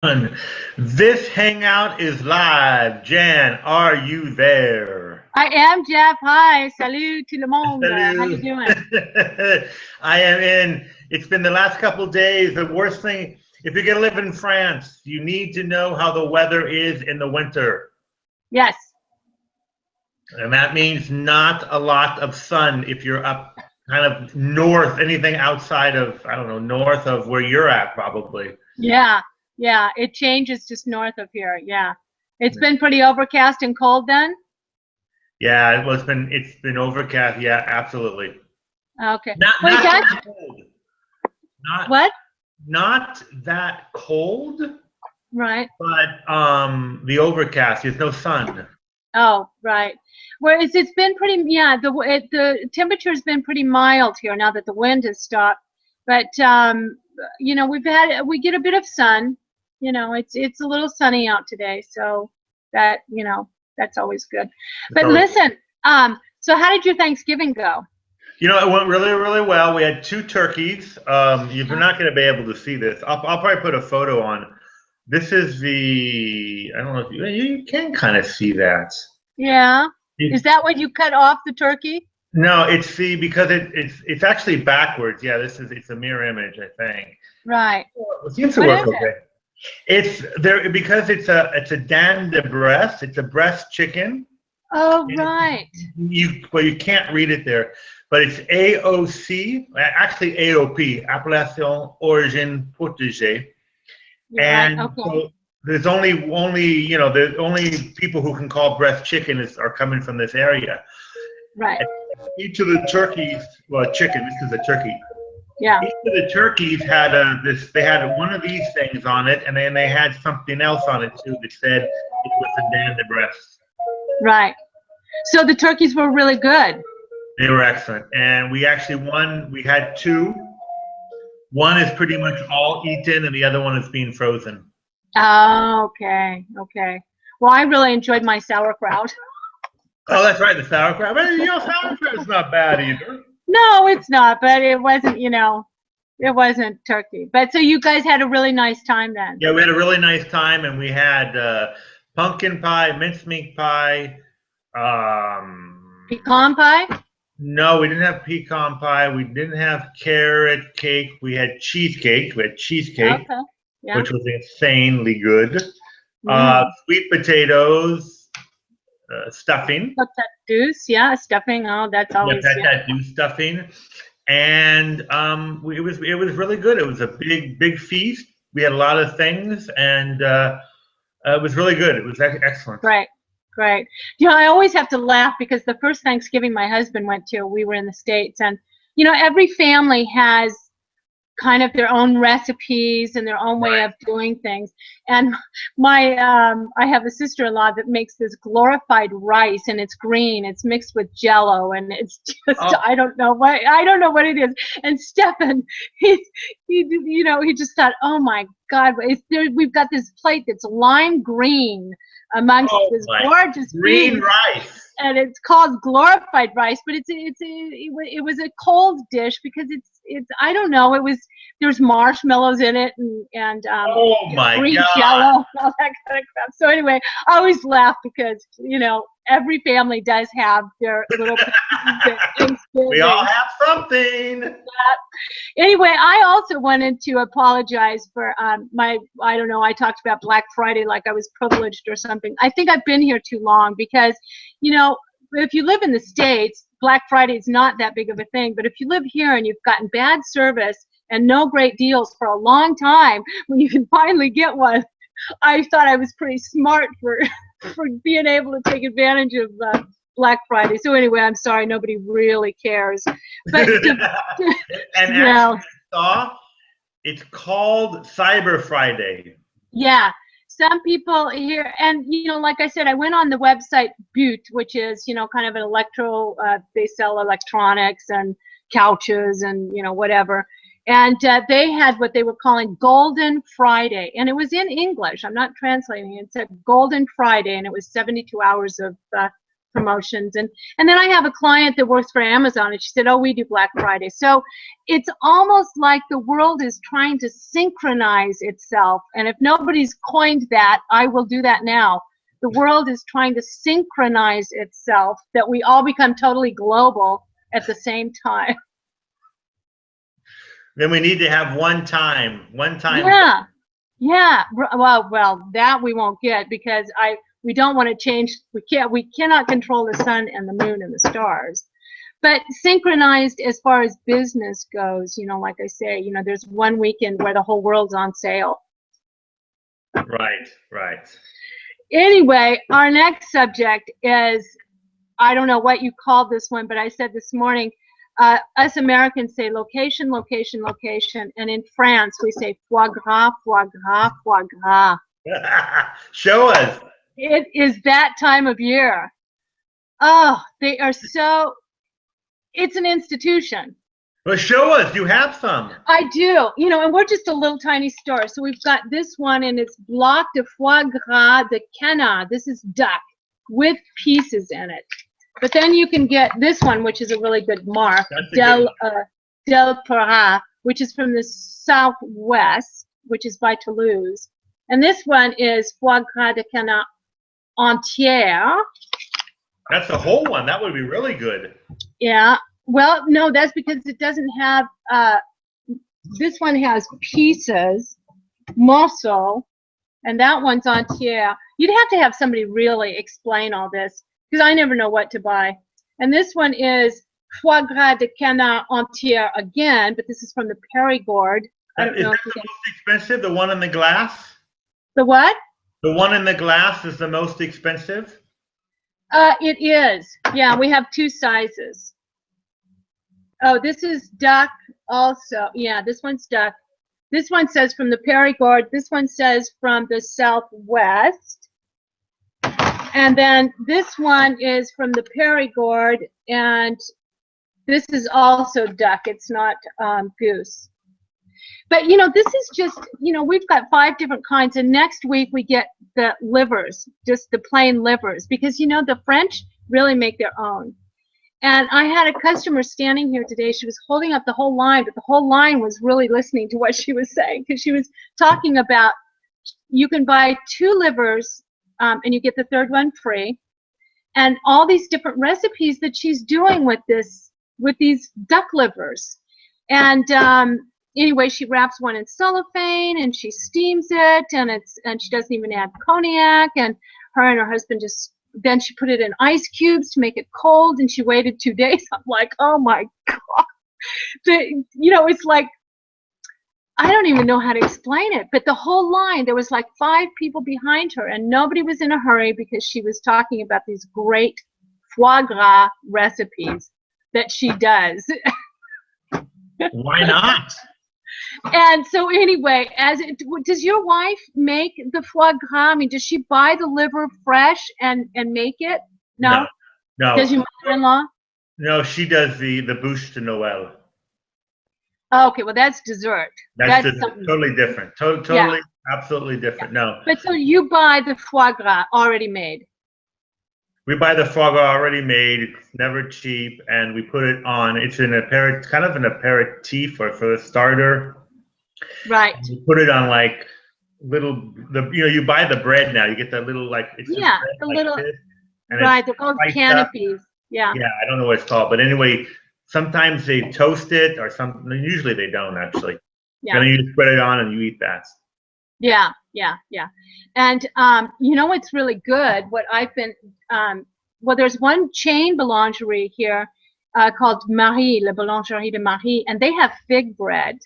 everyone. This hangout is live. Jan, are you there? I am Jeff. Hi, salut tout le monde. How you Salut. doing? I am in. It's been the last couple of days. The worst thing, if you're going to live in France, you need to know how the weather is in the winter. Yes. And that means not a lot of sun if you're up kind of north, anything outside of, I don't know, north of where you're at probably. Yeah. Yeah. It changes just north of here. Yeah. It's been pretty overcast and cold then. Yeah, well, it's been overcast. Yeah, absolutely. Okay. Not Well, not you guys, that cold. Not what? not that cold, Right. but the overcast. There's no sun. Oh, right. Whereas it's been pretty, yeah, the temperature's been pretty mild here now that the wind has stopped. But we get a bit of sun. It's a little sunny out today, so that's always good. But So listen, so how did your Thanksgiving go? it went really, really well. We had two turkeys. You're not going to be able to see this. I'll probably put a photo on. This is the. I don't know if you can kind of see that. Yeah. You- Is that what you cut off the turkey? No, because it's actually backwards. Yeah, it's a mirror image, I think. Right. It seems to What work is it? okay. It's there because it's a dinde de breast. It's a breast chicken. Oh, right. You can't read it there, but it's AOC, actually AOP, Appellation Origine Protégée, Right. and Okay. so there's the only people who can call breast chicken are coming from this area. Right. And each of the turkeys, well, chicken. This is a turkey. Yeah. Each of the turkeys had they had one of these things on it, and then they had something else on it too that said it was a dinde de breast. Right. So the turkeys were really good. They were excellent, and we actually won. We had two. One is pretty much all eaten, and the other one is being frozen. Oh, okay. Okay. Well, I really enjoyed my sauerkraut. Oh, that's right, the sauerkraut. But sauerkraut's not bad either. No, it's not, but it wasn't turkey. But so you guys had a really nice time then. Yeah, we had a really nice time, and we had pumpkin pie, mincemeat pie. Pecan pie? No, we didn't have pecan pie. We didn't have carrot cake. We had cheesecake. We had cheesecake, Okay. Yeah. which was insanely good. Mm. Sweet potatoes, stuffing. Patate yeah, stuffing. Oh, that's always That do stuffing, and it was really good. It was a big feast. We had a lot of things, and it was really good. It was excellent. Right. Great. I always have to laugh because the first Thanksgiving my husband went to, we were in the States, and every family has kind of their own recipes and their own way of doing things. And I have a sister-in-law that makes this glorified rice, and it's green. It's mixed with Jello, and it's just I don't know what it is. And Stefan, he just thought, oh my God, we've got this plate that's lime green amongst this gorgeous green rice. And it's called glorified rice, but it was a cold dish because it's I don't know, there's marshmallows in it and green God. Jello and all that kind of crap. So anyway, I always laugh because every family does have their little we all have something. Anyway, I also wanted to apologize for I don't know, I talked about Black Friday like I was privileged or something. I think I've been here too long because, if you live in the States, Black Friday is not that big of a thing. But if you live here and you've gotten bad service and no great deals for a long time, when you can finally get one, I thought I was pretty smart for being able to take advantage of Black Friday. So anyway, I'm sorry, nobody really cares. But and actually, I saw it's called Cyber Friday. Yeah, some people here, and like I said, I went on the website Butte, which is kind of an they sell electronics and couches and whatever. And they had what they were calling Golden Friday, and it was in English. I'm not translating it. It said Golden Friday, and it was 72 hours of promotions. And then I have a client that works for Amazon, and she said, oh, we do Black Friday. So it's almost like the world is trying to synchronize itself. And if nobody's coined that, I will do that now. The world is trying to synchronize itself, that we all become totally global at the same time. Then we need to have one time. Yeah, yeah. Well, that we won't get, because we don't want to change. We cannot control the sun and the moon and the stars. But synchronized as far as business goes, you know, like I say, you know, there's one weekend where the whole world's on sale. Right, right. Anyway, our next subject is, I don't know what you called this one, but I said this morning, us Americans say location, location, location. And in France, we say foie gras, foie gras, foie gras. Show us. It is that time of year. Oh, they are so, it's an institution. Well, show us. You have some. I do. You know, and we're just a little tiny store. So we've got this one, and it's bloc de foie gras de canard. This is duck with pieces in it. But then you can get this one, which is a really good mark, Del Para, which is from the southwest, which is by Toulouse. And this one is foie gras de canard entière. That's the whole one. That would be really good. Yeah. Well, no, that's because it doesn't have, this one has pieces, morceau, and that one's entière. You'd have to have somebody really explain all this, because I never know what to buy. And this one is foie gras de canard entière again, but this is from the Périgord. I don't know if you the most expensive, the one in the glass? The what? The one in the glass is the most expensive? It is. Yeah, we have two sizes. Oh, this is duck also. Yeah, this one's duck. This one says from the Périgord. This one says from the southwest. And then this one is from the Périgord, and this is also duck. It's not goose. But, you know, this is just, you know, we've got 5 different kinds, and next week we get the livers, just the plain livers, because, you know, the French really make their own. And I had a customer standing here today. She was holding up the whole line, but the whole line was really listening to what she was saying, because she was talking about you can buy 2 livers and you get the 3rd one free, and all these different recipes that she's doing with these duck livers. And anyway, she wraps one in cellophane and she steams it, and she doesn't even add cognac, and her husband just, then she put it in ice cubes to make it cold, and she waited 2 days. I'm like, oh my God. You know, it's like, I don't even know how to explain it, but the whole line, there was like 5 people behind her, and nobody was in a hurry, because she was talking about these great foie gras recipes that she does. Why not? And so anyway, does your wife make the foie gras? I mean, does she buy the liver fresh and make it? No? No. Does your mother-in-law? No, she does the bûche de Noël. Okay, well, that's dessert. That's totally different. Totally, yeah. Absolutely different. Yeah. No. But so you buy the foie gras already made? We buy the foie gras already made. It's never cheap, and we put it on. It's kind of an aperitif for the starter. Right. And you put it on like you buy the bread now. You get that little like it's the like little this, right. They're called canopies. Yeah. Yeah, I don't know what it's called, but anyway, sometimes they toast it or something. Usually they don't actually. Yeah. And then you just put it on and you eat that. Yeah, yeah, yeah. And you know what's really good? What I've been well, there's one chain boulangerie here called Marie, La Boulangerie de Marie, and they have fig bread.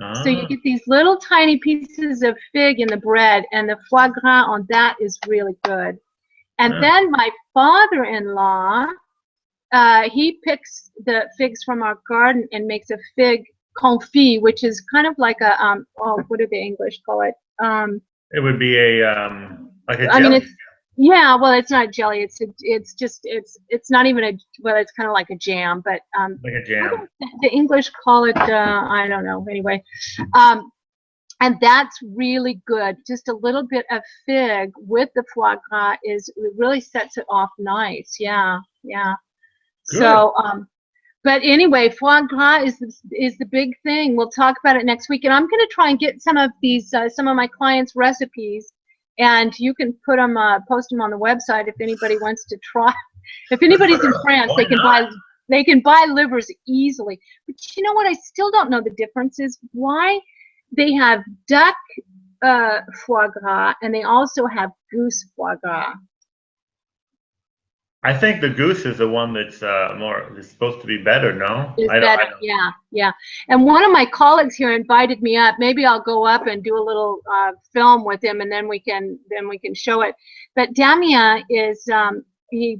Ah. So you get these little tiny pieces of fig in the bread, and the foie gras on that is really good. And then my father-in-law, he picks the figs from our garden and makes a fig confit, which is kind of like a what do the English call it? It would be a like a jelly. I mean, it's not jelly. It's not even it's kind of like a jam, but like a jam. The English call it I don't know. Anyway, And that's really good. Just a little bit of fig with the foie gras it really sets it off nice. Yeah, yeah. Good. So, but anyway, foie gras is the big thing. We'll talk about it next week, and I'm going to try and get some of these, some of my clients' recipes, and you can put them, post them on the website if anybody wants to try. If anybody's in France, they can buy livers easily. But you know what? I still don't know the difference is why they have duck foie gras and they also have goose foie gras. I think the goose is the one that's is supposed to be better, no? Is better, yeah, yeah. And one of my colleagues here invited me up. Maybe I'll go up and do a little film with him, and then we can show it. But Damien is they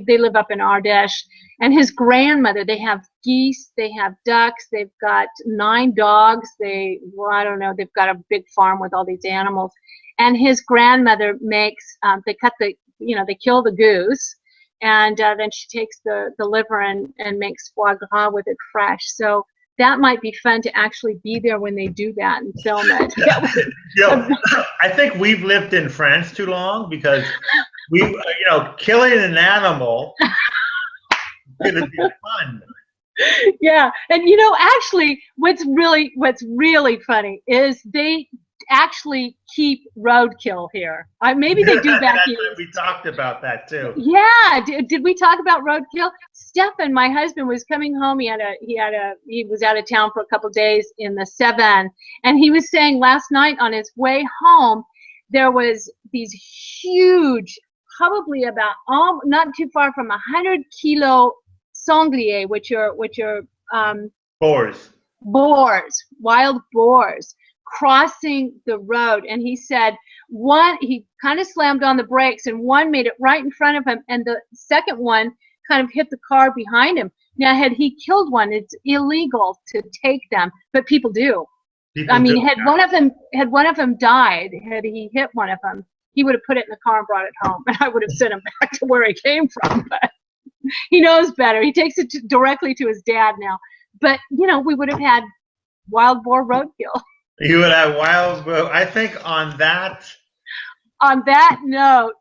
live up in Ardèche, and his grandmother. They have geese, they have ducks, they've got 9 dogs. I don't know. They've got a big farm with all these animals, and his grandmother makes. They cut they kill the goose. And then she takes the liver and makes foie gras with it fresh. So that might be fun to actually be there when they do that and film it. I think we've lived in France too long because killing an animal is going to be fun. Yeah, and actually, what's really funny is they actually keep roadkill here. Maybe they do back east. We talked about that too. Yeah, did we talk about roadkill? Stefan, my husband, was coming home. He was out of town for a couple of days in the Cevennes, and he was saying last night on his way home there was these huge, probably about not too far from 100-kilo sanglier, which are boars, wild boars, crossing the road. And he said he kind of slammed on the brakes and one made it right in front of him, and the second one kind of hit the car behind him. Now, had he killed one, it's illegal to take them, but people do. Had one of them died, had he hit one of them, he would have put it in the car and brought it home, and I would have sent him back to where he came from. But he knows better. He takes it directly to his dad now. But we would have had wild boar roadkill. You would have wild boar. I think on that note,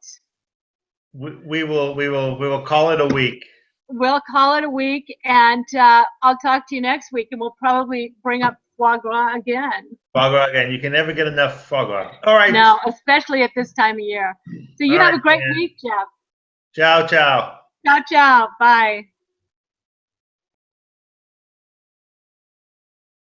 we will call it a week. We'll call it a week, and I'll talk to you next week, and we'll probably bring up foie gras again. Foie gras again. You can never get enough foie gras. All right. No, especially at this time of year. So you have a great week, Jeff. Ciao, ciao. Ciao, ciao. Bye.